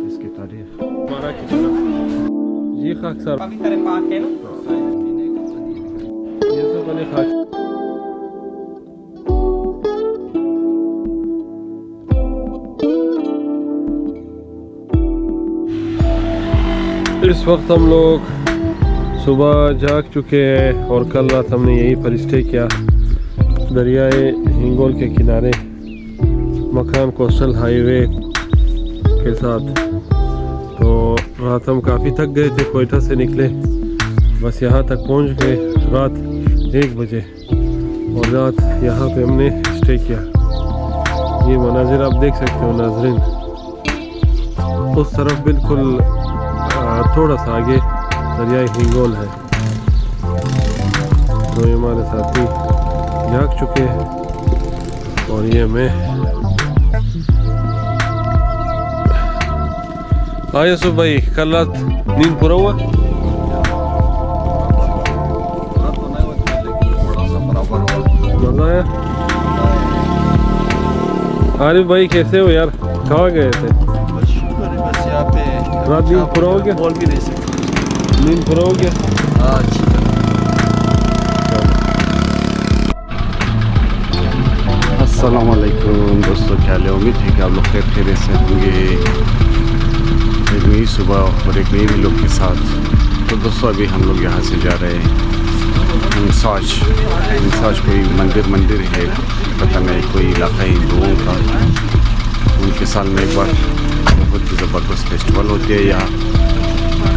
इसकी तारीख जी खाक साहब यूसुफ अली खाक इस वक्त हम लोग सुबह जाग चुके हैं और कल रात हमने यहीं पर स्टे किया दरियाए हिंगोल के किनारे मकान कोस्टल हाईवे के साथ। तो रात हम काफ़ी थक गए थे, कोयटा से निकले बस यहाँ तक पहुँच गए रात 1 बजे और रात यहाँ पे हमने स्टे किया। ये मनाजिर आप देख सकते हो नाजरीन, उस तरफ बिल्कुल थोड़ा सा आगे दरियाए हिंगोल है। तो ये हमारे साथी जाग चुके हैं और ये मैं यूसुफ भाई कल रात नींद पूरा हुआ? मजा आया? आरिफ भाई कैसे हो यार, कहाँ गए थे? रात नींद पूरा हो गया? बोल भी नहीं सकते, नींद पूरा हो गया? हाँ अच्छी तरह। अस्सलाम वालेकुम दोस्तों, क्या हाल है? उम्मीद है कि आप लोग खैरियत से होंगे। एक नई सुबह और एक नई लोग के साथ। तो दोस्तों अभी हम लोग यहाँ से जा रहे हैं इंसाज कोई मंदिर है, पता नहीं कोई इलाका हिंदुओं का। उनके साल में एक बार बहुत ही ज़बरदस्त फेस्टिवल होती है यहाँ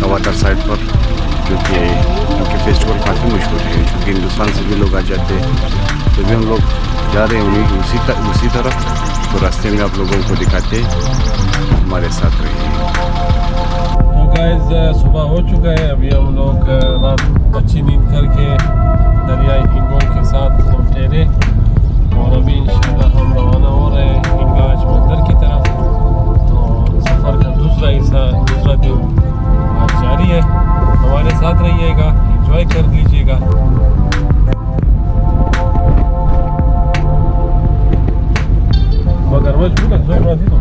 कवाटा साइड पर, क्योंकि उनके फेस्टिवल काफ़ी मशहूर है, क्योंकि हिंदुस्तान से भी लोग आ जाते हैं। तो भी हम लोग जा रहे हैं उन्हीं उसी तरफ। तो रास्ते में आप लोगों को दिखाते हमारे साथ रहिए। तो गाइस सुबह हो चुका है, अभी हम लोग रात अच्छी नींद करके दरियाई हिंगोल के साथ हम ठहरे और अभी इंशाल्लाह हम रवाना हो रहे हैं हिंगलाज मंदिर की तरफ। तो सफ़र का दूसरा दिन आज जारी है, हमारे साथ रहिएगा, एंजॉय कर लीजिएगा। मगर मजबूर है जोर राजी तो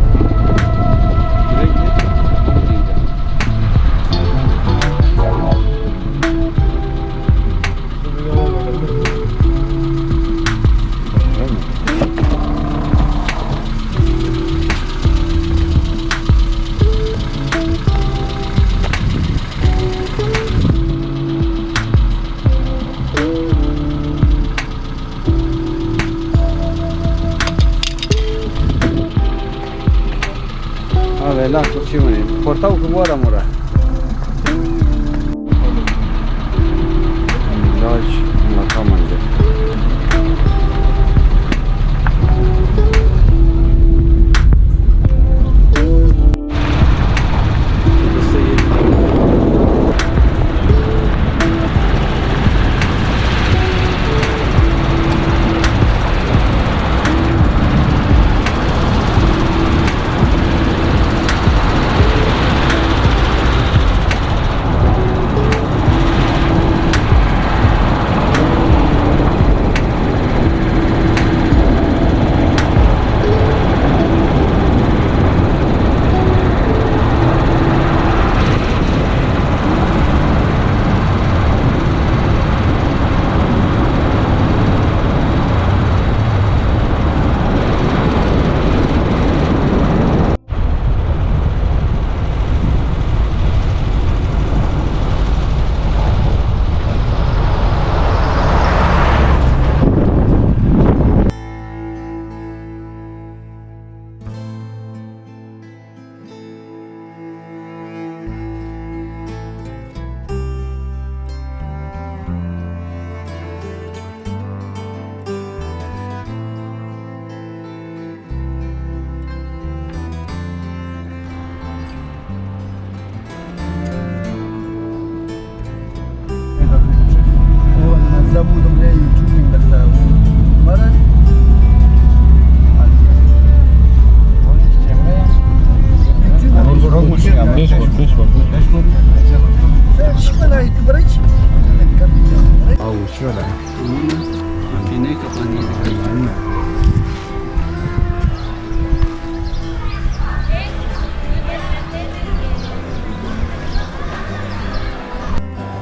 la stazione, portavo che muore amore. Ilaç makamında.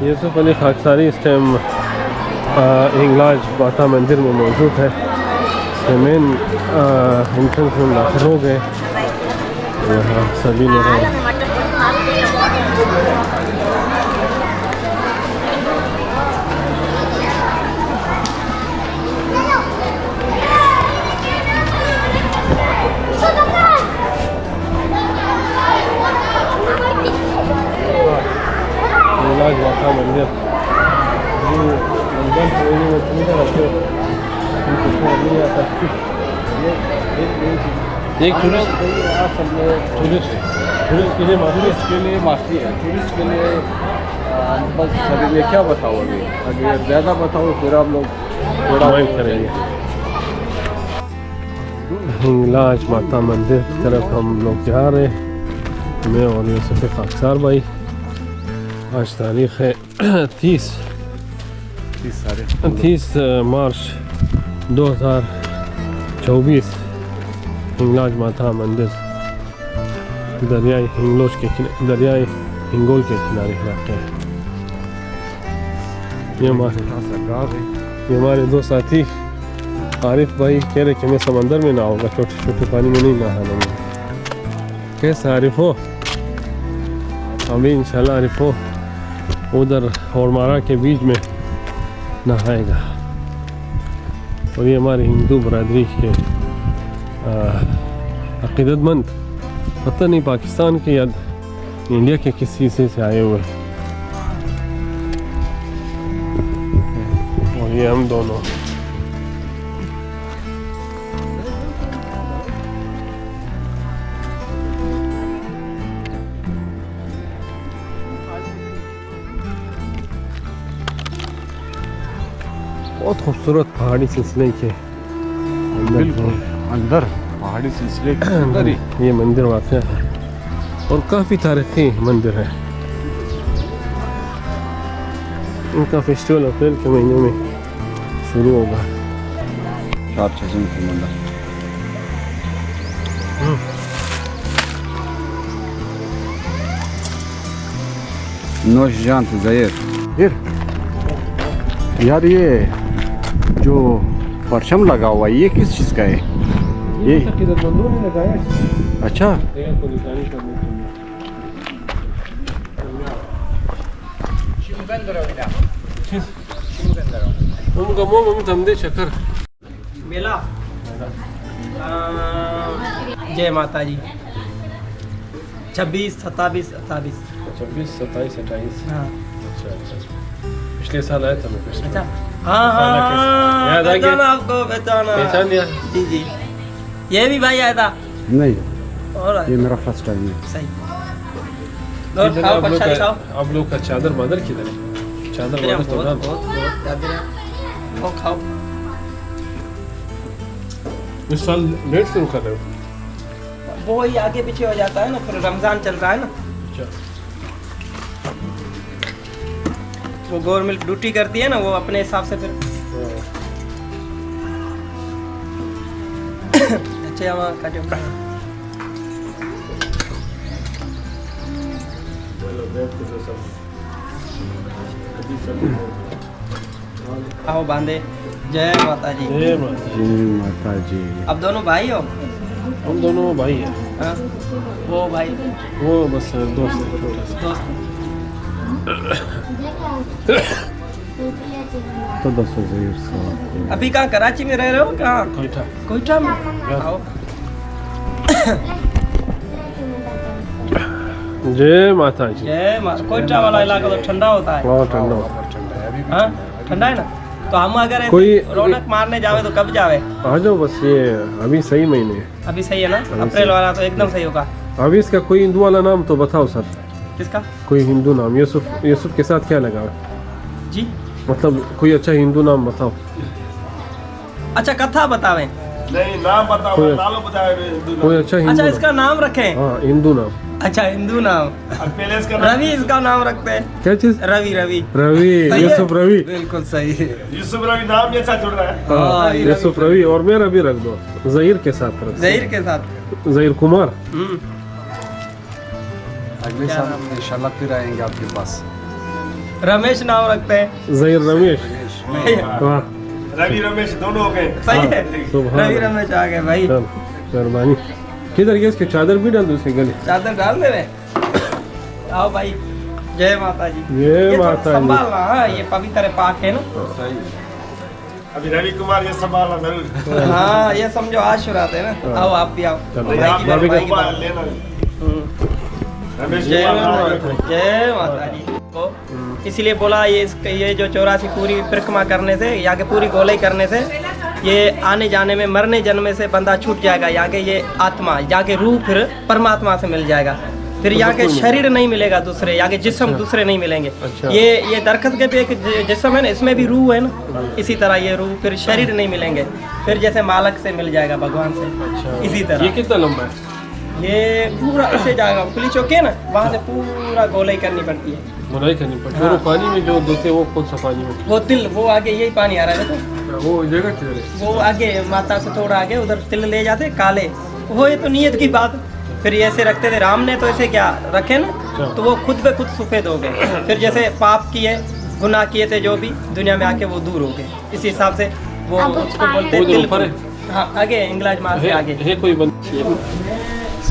Yusuf Ali खाकसारी इस टाइम हिंगलाज माता मंदिर में मौजूद है। मेन एंट्रेंस में दाखिल हो गए। यहाँ सभी लोग हैं। हिंगलाज माता मंदिर एक टूरिस्ट के लिए मास्टरी है। टूरिस्ट के लिए बस अभी मैं क्या बताऊँ, अगर ज़्यादा बताऊँ फिर आप लोग थोड़ा माइंड करेंगे। हिंगलाज माता मंदिर की तरफ हम लोग जा रहे हैं, मैं और यूसुफ खाकसार भाई। आज तारीख़ है 30 मार्च 2024। हिंगलाज माता मंदिर दरियाई दरियाई हिंगोल के किनारे वाक़ है। ये हमारे दो साथी आरिफ भाई कह रहे कि मैं समंदर में ना होगा, छोटे छोटे पानी में नहीं नहाना। कैसा आरिफ हो? अभी इंशाल्लाह आरिफ हो उधर और मारा के बीच में नहाएगा। और ये हमारे हिंदू बरादरी के अक़ीदतमंद, पता नहीं पाकिस्तान के या इंडिया के किस हिस्से से आए हुए। और ये हम दोनों बहुत खूबसूरत पहाड़ी सिलसिले के अंदर पहाड़ी सिलसिले के अंदर ही ये मंदिर वाक़ है और काफ़ी तारीख़ी मंदिर है। इनका फेस्टिवल अप्रैल के महीने में शुरू होगा। 4-6 दिन के मंदिर नोश जान ज़हीर यार, ये जो परचम लगा हुआ है ये किस चीज़ का है? ये अक़ीदतमंदों ने लगाया। अच्छा, शक्कर मेला जय माता जी 26, 27, 28 26, 27, 28। हाँ अच्छा पिछले साल आया था मैं। अच्छा हाँ याद आ गया? पहचाना आपको, पहचान लिया? जी जी, ये भी भाई आया था। नहीं और ये मेरा फर्स्ट टाइम है। सही। और खाओ प्रसाद खाओ। आप लोग का चादर मादर किधर है? चादर मादर तो ना बहुत चादर है। और खाओ। इस साल लेट शुरू कर रहे हो? वो ही आगे पीछे हो जाता है ना, फिर रमजान चल रहा है ना, अच्छा। वो गवर्नमेंट ड्यूटी करती है ना, वो अपने हिसाब से फिर अच्छे वहाँ का जो आओ बांधे। जय माता जी। जय माता जी माता जी। अब दोनों भाई हो? हम दोनों भाई हैं। हाँ? वो भाई वो बस दोस्त है, छोटा सा दोस्त। तो 10 ज़हीर अभी कहाँ कराची में रह रहे हो? कहाँ? कोयटा। कोयटा में? आओ। जय माता जी। जय माता। कोयटा वाला इलाका तो ठंडा होता है। बहुत ठंडा होता हाँ ठंडा है ना, तो हम अगर ऐसे कोई रौनक मारने जावे तो कब जावे? है। आ जाओ बस, ये अभी सही महीने है। अभी सही है ना? अभी अप्रैल सही। वाला तो एकदम सही होगा। अभी इसका कोई हिंदू वाला नाम तो बताओ सर। किसका? कोई हिंदू नाम। यूसुफ के साथ क्या लगा है? जी मतलब कोई अच्छा हिंदू नाम बताओ। अच्छा कथा बतावे। नहीं नाम बताओ, कोई- नालो बताओ हिंदू नाम। कोई अच्छा हिंदू अच्छा नाम। इसका नाम रखें? हाँ हिंदू नाम। अच्छा हिंदू नाम। अब पहले इसका नाम रवि इसका नाम रखते हैं। क्या चीज? रवि रवि। रवि। सही है? यूसुफ रवि। बिल्कुल सही है। यूसुफ रवि नाम जैसा जुड़ रहा है। हाँ यूसुफ रवि। और मेरा भी रख दो जहीर के साथ रख दो। जहीर के साथ। जहीर कुमार। अगले साल इंशाल्लाह फिर आएंगे आपके पास। रमेश नाम रखते हैं। जहीर रमेश, वाह रवि रमेश दोनों हो गए। सही है, सुभान रवि अल्लाह। रमेश आ गए भाई। चल मेहरबानी। किधर गए इसके चादर भी डाल दो उसके गले। चादर डाल दे रहे। आओ भाई, जय माता जी। जय ये थोड़ा माता जी। संभालना, हाँ ये पवित्र पाक है ना। अभी रवि कुमार ये संभालना जरूर। हाँ ये समझो आशीर्वाद है ना। आओ आप भी आओ। चलो, भाई आप की भाई की कुमार बात। लेना। रमेश जय कुमार माता, जय माता जी। तो इसलिए बोला ये जो 84 पूरी परिक्रमा करने से, यहाँ के पूरी गोलाई करने से, ये आने जाने में मरने जन्मे से बंदा छूट जाएगा। यहाँ के ये आत्मा, यहाँ के रूह फिर परमात्मा से मिल जाएगा। फिर यहाँ के शरीर नहीं मिलेगा दूसरे, यहाँ के जिस्म दूसरे नहीं मिलेंगे। अच्छा। ये दरख्त के पे एक जिस्म है ना, इसमें भी रूह है ना, इसी तरह ये रूह फिर शरीर नहीं मिलेंगे। फिर जैसे मालक से मिल जाएगा भगवान से, इसी ये तरह। कितना लंबा है? ये पूरा ऐसे जाएगा, पुलिस चौकी है ना, वहाँ से पूरा गोलाई करनी पड़ती है। बुनाई करनी पड़ती है। हाँ। वो पानी में जो धोते वो कौन सा पानी में? वो तिल, वो आगे यही पानी आ रहा है देखो, वो जगह किधर है? वो आगे माता से थोड़ा आगे उधर तिल ले जाते काले। वो ये तो नियत की बात। फिर ये ऐसे रखते थे, राम ने तो ऐसे क्या रखे ना, तो वो खुद पे खुद सफ़ेद हो गए। फिर जैसे पाप किए, गुनाह किए थे जो भी दुनिया में आके, वो दूर हो गए। इस हिसाब से वो उसको बोलते हैं वो जो तिल। ऊपर है? हाँ आगे इंग्लिश मार से आगे। है कोई बंद?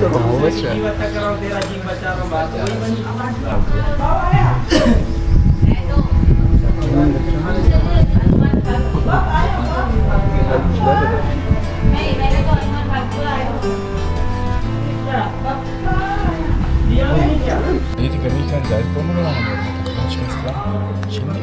तो बहुत अच्छा Yedi kami kan dari pun orang macam sekarang şimdi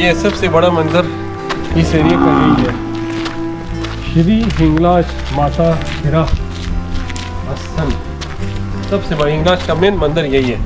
ये सबसे बड़ा मंदिर इस एरिया का यही है, श्री हिंगलाज माता हिरा आस्थान। सबसे बड़ा हिंगलाज का मेन मंदिर यही है।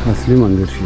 असली मंदिर है।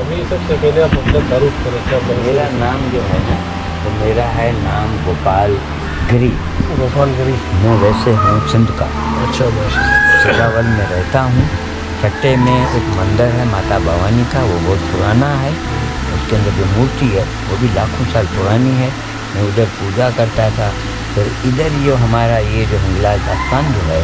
अभी सबसे पहले आप अपना तारुफ करें, क्या मेरा नाम जो है ना, तो मेरा है नाम गोपाल गिरी। गोपाल गिरी। मैं वैसे हूँ सिंध का, अच्छा माशा। सिरावल में रहता हूँ। चट्टे में एक मंदिर है माता भवानी का, वो बहुत पुराना है। उसके अंदर जो मूर्ति है वो भी लाखों साल पुरानी है। मैं उधर पूजा करता था। फिर इधर जो हमारा ये जो हिंगलाज आस्थान जो है,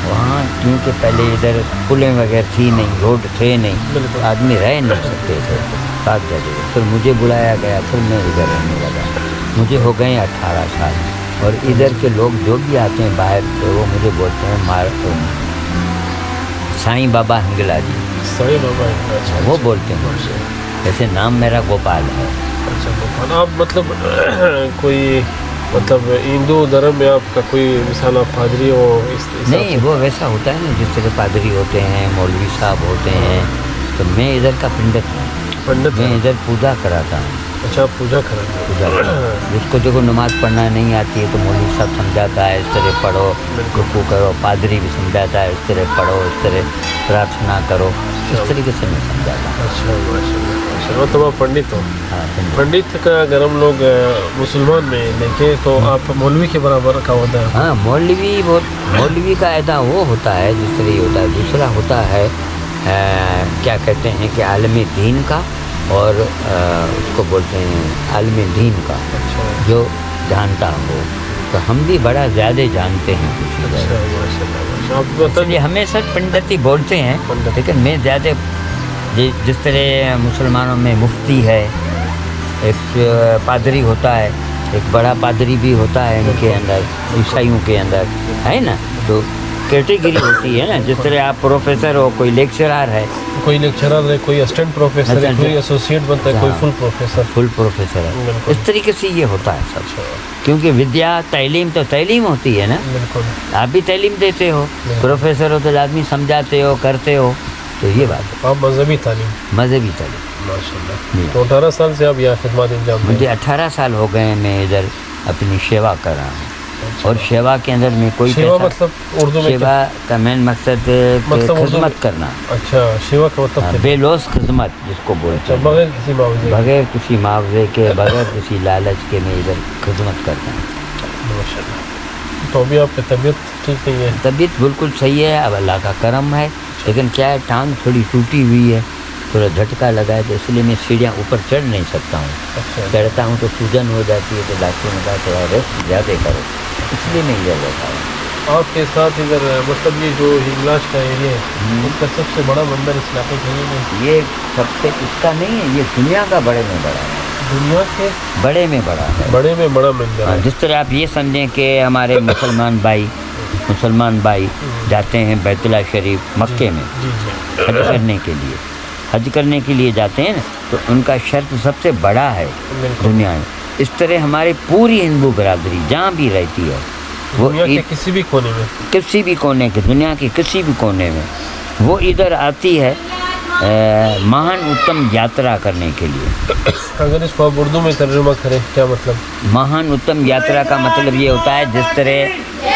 वहाँ क्योंकि पहले इधर पुलें वगैरह थी नहीं, रोड थे नहीं, तो आदमी रह नहीं सकते थे सात जगह। फिर मुझे बुलाया गया, फिर मैं इधर रहने लगा। मुझे हो गए 18 साल। और इधर के लोग जो भी आते हैं बाहर से, वो मुझे बोलते हैं साईं बाबा हिंगला जी, साईं बाबा। अच्छा, वो बोलते हैं मुझसे। वैसे नाम मेरा गोपाल है। अच्छा गोपाल। आप मतलब कोई मतलब हिंदू धर्म में आपका कोई मिसाल आप पादरी हो इस नहीं, वो वैसा होता है ना, जिस तरह पादरी होते हैं, मौलवी साहब होते हैं। तो मैं इधर का पंडित हूँ, पंडित मैं हैं? इधर पूजा कराता हूँ। अच्छा आप पूजा कराते हैं। पूजा जिसको देखो नमाज पढ़ना नहीं आती है तो मौलवी साहब समझाता है, इस तरह पढ़ो, रुकू करो। पादरी भी समझाता है, इस तरह पढ़ो, इस तरह प्रार्थना करो। इस तरीके से मैं समझाता हूँ। अच्छा माशाल्लाह। तो आप पंडित हो। हाँ, पंडित। पंडित का अगर हम लोग मुसलमान में देखें तो आप मौलवी के बराबर का होता है। हाँ, मौलवी का ऐसा वो होता है जिस तरह ही होता है। दूसरा होता है क्या कहते हैं कि आलम दीन का, और उसको बोलते हैं आलम दीन का, जो जानता हो। तो हम भी बड़ा ज़्यादा जानते हैं कुछ अच्छा माशाल्लाह। आप इसलिए हमें सब पंडित ही बोलते हैं, लेकिन मैं ज़्यादा जिस तरह मुसलमानों में मुफ्ती है, एक पादरी होता है, एक बड़ा पादरी भी होता है इनके अंदर, ईसाइयों के अंदर है ना। तो कैटेगरी होती है ना, जिस तरह आप प्रोफेसर हो, कोई लेक्चरर है, कोई लेक्चरर है, कोई असिस्टेंट प्रोफेसर है, अच्छा, कोई एसोसिएट बनता है, कोई हाँ। Full professor. फुल प्रोफेसर है। बिल्कुल। इस तरीके से ये होता है सब, अच्छा, क्योंकि विद्या तालीम तो तालीम होती है ना, बिल्कुल। आप भी तालीम देते हो, प्रोफेसर हो तो आदमी समझाते हो, करते हो, तो ये बात है आप मजहबी तालीम, मजहबी तालीम। माशाल्लाह। तो 18 साल से आप यहाँ खिदमत अंजाम दे मुझे 18 साल हो गए हैं, मैं इधर अपनी सेवा कर रहा हूँ। और सेवा के अंदर में कोई सेवा पैसा- मतलब उर्दू में सेवा का मेन मकसद मतलब उर्दू खिदमत में- करना, अच्छा, सेवा का मतलब हाँ, क्या? बेलौस खिदमत जिसको बोलते अच्छा, हैं, बगैर किसी मुआवजे के। बगैर किसी मुआवजे के, बगैर किसी लालच के मैं इधर खिदमत करता हूँ। माशाल्लाह। तो अभी आपकी तबीयत ठीक नहीं है? तबीयत बिल्कुल सही है, अब अल्लाह का करम है, लेकिन क्या है टांग थोड़ी टूटी हुई है, थोड़ा झटका लगा है, तो इसलिए मैं सीढ़ियाँ ऊपर चढ़ नहीं सकता हूँ। अच्छा, चढ़ता हूँ तो सूजन हो जाती है, तो डॉक्टर ने कहा थोड़ा रेस्ट ज़्यादा करो, इसलिए मैं इधर बैठा हूँ। आपके साथ इधर मतलब ये जो हिंगलाज का एरिया है, उसका सबसे बड़ा मंदिर इस इलाके का ये है? ये सबसे इसका नहीं है, ये दुनिया का बड़े में बड़ा है, दुनिया के बड़े में बड़ा है। बड़े में बड़ा मंदिर हाँ, है। जिस तरह आप ये समझें कि हमारे मुसलमान भाई जाते हैं बैतुल्लाह शरीफ मक्के में जी जी, हज करने के लिए, हज करने के लिए जाते हैं ना, तो उनका शर्त सबसे बड़ा है बिल्कुल। दुनिया में। इस तरह हमारी पूरी हिंदू बरादरी जहाँ भी रहती है, वो दुनिया के किसी भी कोने में, किसी भी कोने के, दुनिया के किसी भी कोने में वो इधर आती है महान उत्तम यात्रा करने के लिए। अगर इसको आप उर्दू में तर्जुमा करें, क्या मतलब? महान उत्तम यात्रा का मतलब ये होता है, जिस तरह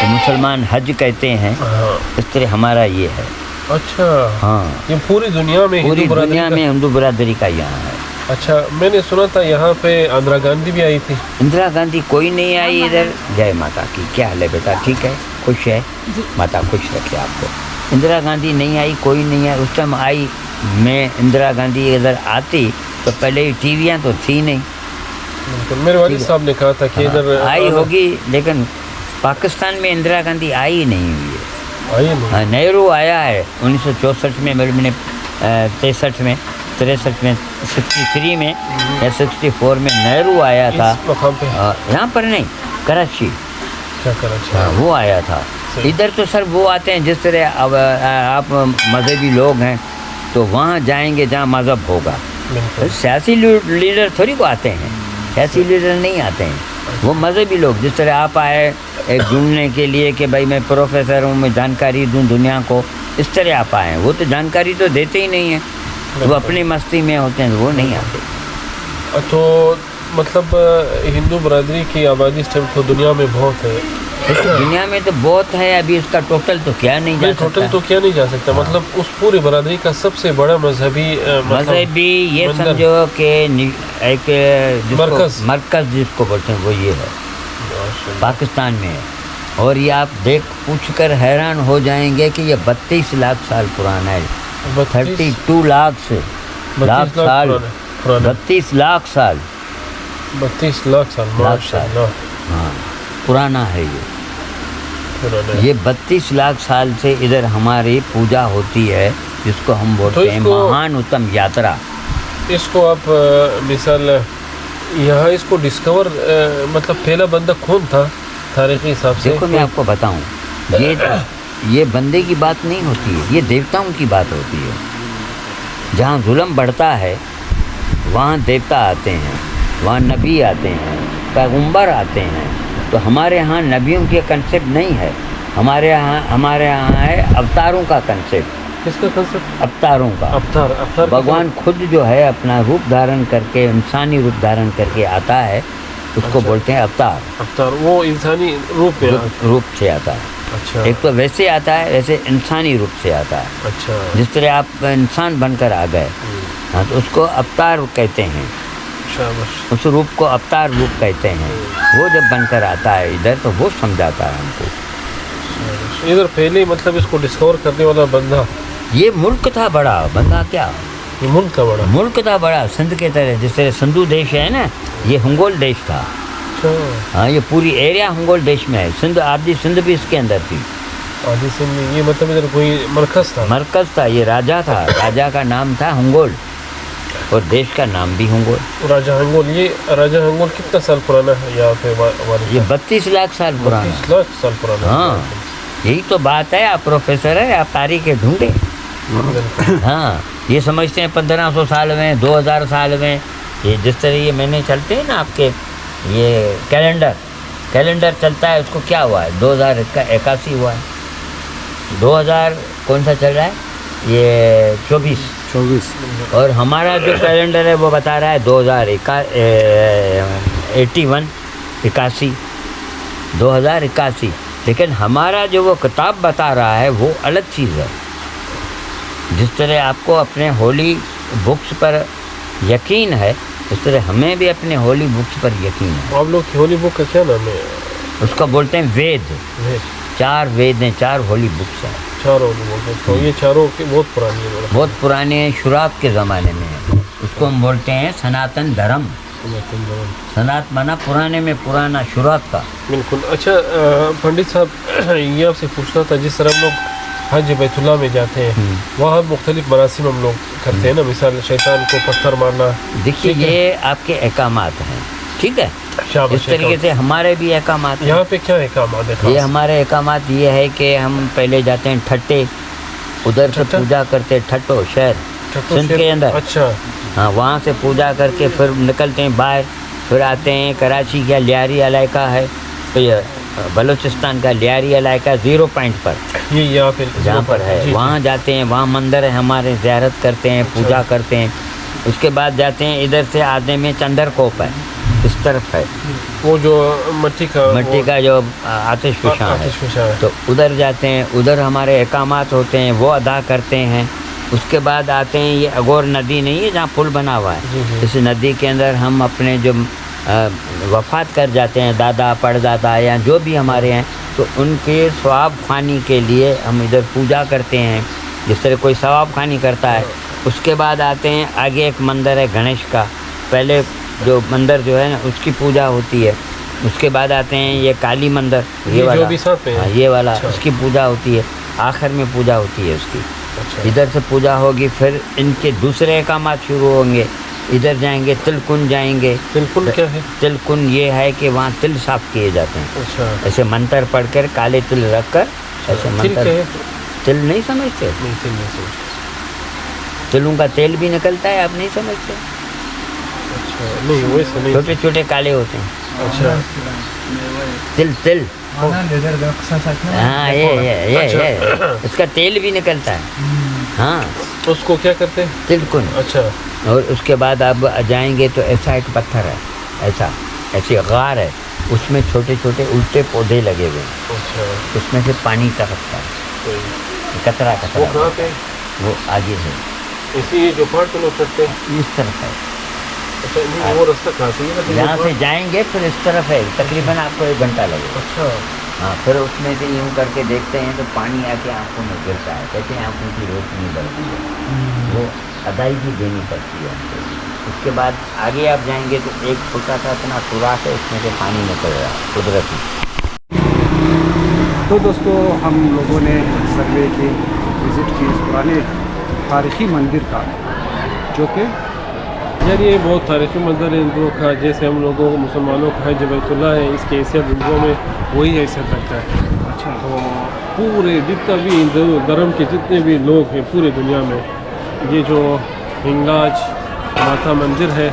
मुसलमान हज कहते हैं, हाँ। इस तरह हमारा ये है। अच्छा, हाँ, ये पूरी दुनिया में पूरी हिंदू बरादरी दुनिया का- में हिंदू बरादरी का यहाँ है। अच्छा, मैंने सुना था यहाँ पे इंदिरा गांधी भी आई थी। इंदिरा गांधी कोई नहीं आई इधर। जय माता की, क्या हाल है बेटा, ठीक है, खुश है, माता खुश रखे आपको। इंदिरा गांधी नहीं आई, कोई नहीं आई। उस टाइम आई मैं, इंदिरा गांधी इधर आती तो पहले ही टीवियाँ तो थी नहीं। बिल्कुल, मेरे वालिद साहब ने कहा था कि इधर आई होगी, लेकिन पाकिस्तान में इंदिरा गांधी आई ही नहीं हुई है। आई नहीं। हाँ, नेहरू आया है 1964 में, मैंने 63 में 63 में या 64 में नेहरू आया था। इस मकाम पे यहाँ पर नहीं, कराची, क्या करा? अच्छा, हाँ, वो आया था। सही। इधर तो सर वो आते हैं जिस तरह अब आप मजहबी लोग हैं तो वहाँ जाएंगे जहाँ मज़हब होगा। बिल्कुल। सियासी लीडर थोड़ी को आते हैं, सियासी लीडर नहीं आते हैं, वो मजहबी लोग। जिस तरह आप आए एक ढूंढने के लिए कि भाई मैं प्रोफेसर हूँ, मैं जानकारी दूँ दुनिया को, इस तरह आप आए हैं। वो तो जानकारी तो देते ही नहीं हैं, वो अपनी मस्ती में होते हैं, वो नहीं आते। तो मतलब हिंदू बरादरी की आबादी इस टाइम तो दुनिया में बहुत है। दुनिया में तो बहुत है, अभी इसका टोटल तो क्या नहीं जा नहीं, सकता। टोटल तो क्या नहीं जा सकता, मतलब उस पूरी बरादरी का सबसे बड़ा मजहबी मजहबी ये मंदिर। समझो कि एक मरकज़। मरकज़ जिसको बोलते हैं वो ये है, पाकिस्तान में है। और ये आप पूछ कर हैरान हो जाएंगे कि ये 32 लाख साल पुराना है। 32 लाख से लाख साल, 32 लाख साल, 32 लाख साल, माशाल्लाह, हाँ, पुराना है ये। पुराना है। ये 32 लाख साल से इधर हमारी पूजा होती है, जिसको हम बोलते हैं इसको- महान उत्तम यात्रा। इसको आप मिसाल यहाँ इसको डिस्कवर मतलब पहला बंदा कौन था तारीखी हिसाब से? देखो मैं आपको बताऊं, ये बंदे की बात नहीं होती है, ये देवताओं की बात होती है। जहाँ जुल्म बढ़ता है वहाँ देवता आते हैं, वहाँ नबी आते हैं, पैगंबर आते हैं। तो हमारे यहाँ नबियों के कंसेप्ट नहीं है, हमारे यहाँ है अवतारों का कंसेप्ट। किसका कंसेप्ट? अवतारों का। अवतार भगवान खुद जो है अपना रूप धारण करके, इंसानी रूप धारण करके आता है, उसको अच्छा। बोलते हैं अवतार। अवतार वो इंसानी रूप में रूप से आता है। अच्छा, एक तो वैसे आता है, वैसे इंसानी रूप से आता है। अच्छा, जिस तरह आप इंसान बनकर आ गए, हाँ, तो उसको अवतार कहते हैं, शाबाश। उस रूप को अवतार रूप कहते हैं। वो जब बनकर आता है इधर तो वो समझाता है हमको। इधर पहले मतलब इसको डिस्कवर करने वाला बंदा, ये मुल्क था बड़ा, बंदा क्या, ये मुल्क का बड़ा। मुल्क था बड़ा, सिंध के तरह। जिस तरह सिंधु देश है ना, ये हंगोल देश था। अच्छा, हाँ, ये पूरी एरिया हंगोल देश में है। सिंध, आदि सिंध भी इसके अंदर थी। आदि सिंध में ये मतलब इधर कोई मरकज था। मरकज था, ये राजा था, राजा का नाम था हंगोल और देश का नाम भी हंगोल। राजा हंगोल, ये राजा हंगोल कितना साल पुराना है यहाँ पे? ये 32 लाख साल पुराना। 32 लाख साल पुराना। हाँ, यही तो बात है, आप प्रोफेसर है, आप तारीखें ढूंढे। हाँ, ये समझते हैं 1500 साल में, 2000 साल में, ये जिस तरह ये महीने चलते हैं ना आपके, ये कैलेंडर चलता है, उसको क्या हुआ है, 2081 हुआ है, 2000 कौन सा चल रहा है, ये 24, और हमारा जो कैलेंडर है वो बता रहा है 2081, लेकिन हमारा जो वो किताब बता रहा है वो अलग चीज़ है। जिस तरह आपको अपने होली बुक्स पर यकीन है, उस तरह हमें भी अपने होली बुक्स पर यकीन है। आप लोग की होली बुक का क्या नाम है? उसका बोलते हैं वेद। 4 वेद हैं, 4 होली बुक्स हैं। 4 होली बुक है, तो ये चारों की बहुत पुरानी है। बहुत पुराने हैं, शुरुआत के ज़माने में है। उसको हम बोलते हैं सनातन धर्म। सनात माना पुराने में पुराना, शुरुआत का। बिल्कुल। अच्छा पंडित साहब, ये आपसे पूछना था, जिस तरह हम लोग हज बैतुल्लाह में जाते हैं, वहाँ मुख्तलिफ मरासिम हम लोग करते हैं ना, मिसाल शैतान को पत्थर मारना। देखिए, ये आपके अहकामात हैं, ठीक है। इस तरीके से हमारे भी अहकामात हैं। यहाँ पे क्या अहकामात है? ये हमारे अहकामात ये है कि हम पहले जाते हैं ठट्टे, उधर से पूजा करते हैं, ठट्टो शहर सिंध के अंदर। अच्छा। हाँ, वहाँ से पूजा करके फिर निकलते हैं बाहर, फिर आते हैं कराची का लियारी इलाका है, तो ये बलूचिस्तान का लियारी इलाका 0 पॉइंट पर, ये यहाँ पे जहाँ पर है, वहाँ जाते हैं, वहाँ मंदिर है हमारे, ज़ियारत करते हैं, पूजा करते हैं। उसके बाद जाते हैं, इधर से आने में चंदरकोप है, इस तरफ है, वो जो मट्टी का जो आतिशफशां है, तो उधर जाते हैं, उधर हमारे अहकामात होते हैं, वो अदा करते हैं। उसके बाद आते हैं, ये अगोर नदी नहीं है जहाँ पुल बना हुआ है, इस नदी के अंदर हम अपने जो वफ़ात कर जाते हैं, दादा परदादा या जो भी हमारे हैं, तो उनके सवाब खानी के लिए हम इधर पूजा करते हैं, जिस तरह कोई सवाब खानी करता है। उसके बाद आते हैं, आगे एक मंदिर है गणेश का, पहले जो मंदिर जो है ना उसकी पूजा होती है। उसके बाद आते हैं ये काली मंदिर, ये वाला, हाँ, ये वाला, उसकी पूजा होती है, आखिर में पूजा होती है उसकी। इधर से पूजा होगी, फिर इनके दूसरे अहकामात शुरू होंगे। इधर जाएंगे, तिलकुंड जाएंगे। तिलकुंड क्या है? तिलकुंड ये है कि वहाँ तिल साफ़ किए जाते हैं। अच्छा। ऐसे मंत्र पढ़कर, काले तिल रखकर, ऐसे मंत्र। तिल नहीं समझते? नहीं, तिल नहीं समझते। तिलों का तेल भी निकलता है, आप नहीं समझते? अच्छा, नहीं वैसे नहीं। छोटे छोटे काले होते हैं। अच्छा। तिल हाँ, ये इसका तेल भी निकलता है। हाँ, उसको क्या करते हैं? तिलकुंड। अच्छा। और उसके बाद आप जाएंगे तो ऐसा एक पत्थर है, ऐसी गार है, उसमें छोटे छोटे उल्टे पौधे लगे हुए हैं। अच्छा। उसमें से पानी टपकता है, कतरा वो कहाँ पे? वो आगे है, इसी जो पहाड़ पे लोग चढ़ते हैं, इस तरफ है। अच्छा, नहीं वो रास्ता कहाँ से? यहाँ से जाएंगे फिर इस तरफ है, तकरीबन आपको 1 घंटा लगेगा। अच्छा। हाँ, फिर उसमें से यूँ करके देखते हैं तो पानी आके आँखों में गिरता है, कहते हैं आँखों की रोशनी बढ़ती है, वो अदायगी देनी पड़ती है। उसके बाद आगे आप जाएंगे तो एक छोटा सा इतना सुराख है, उसमें से पानी निकल रहा है कुदरती। तो दोस्तों, हम लोगों ने सर्वे की विज़िट की इस पुराने तारीखी मंदिर का, जो कि यार ये बहुत तारीखी मंदिर है हिंदुओं का। जैसे हम लोगों को मुसलमानों का हज बैतुल्लाह है, इसकी हैसियत हिंदुओं में वही हैसियत रखता है। अच्छा। तो पूरे जितना भी हिंदू धर्म के जितने भी लोग हैं पूरी दुनिया में, ये जो हिंगलाज माता मंदिर है,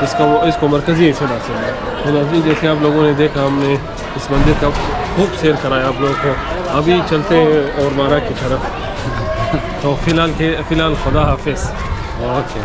इसको मरकज़ी हैसियत हासिल है। तो नाज़रीन, जैसे आप लोगों ने देखा, हमने इस मंदिर का खूब सैर कराया आप लोगों को। अभी चलते हैं और मारा की तरफ। तो फ़िलहाल खुदा हाफिज़। ओके।